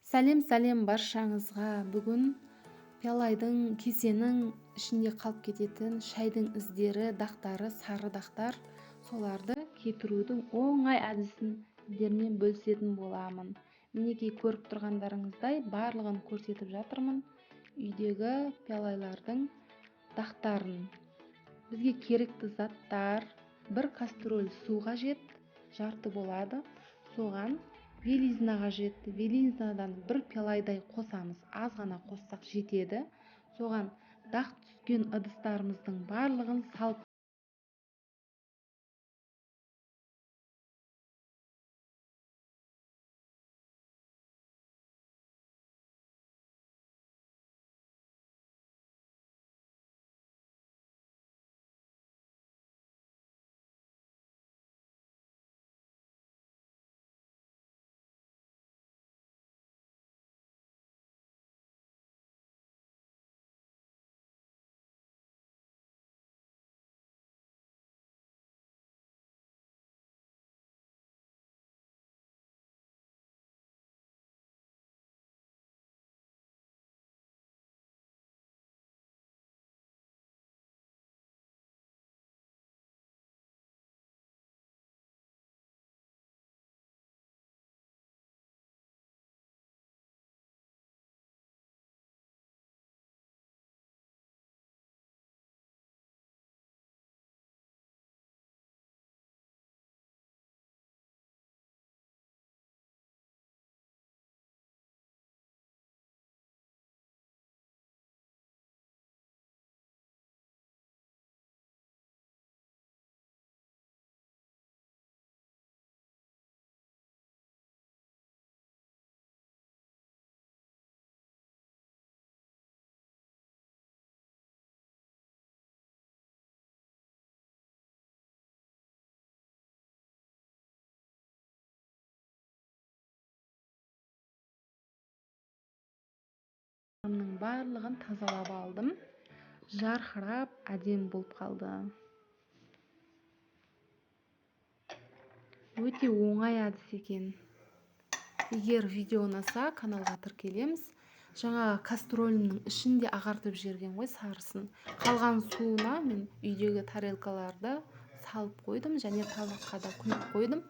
Сәлем баршаңызға. Бүгін пиалайдың кесенің ішінде қалып кететін шайдың іздері, дақтары, сары дақтар, соларды кетірудің оңай әдісін сіздермен бөлісетін боламын. Мінекей көріп тұрғандарыңыздай барлығын көрсетіп жатырмын. Үйдегі пиалайлардың дақтарын. Бізге керекті заттар: бір кастроль су қажет, жарты болады. Соған белизна қажет. Белизнадан бір пиалайдай қосамыз. Аз ғана қоссақ жетеді. Соған дақ түскен ыдыстарымыздың барлығын салып барлығын тазалап алдым. Жарқырап әдемі болып қалды. Өте оңай әдіс екен. Егер видео ұнаса, каналға тіркелеміз. Жаңағы кастролімнің ішінде ағартып жіберген ғой сарысын. Қалған суына мен үйдегі тарелкаларды салып қойдым және табаққа да құйып қойдым.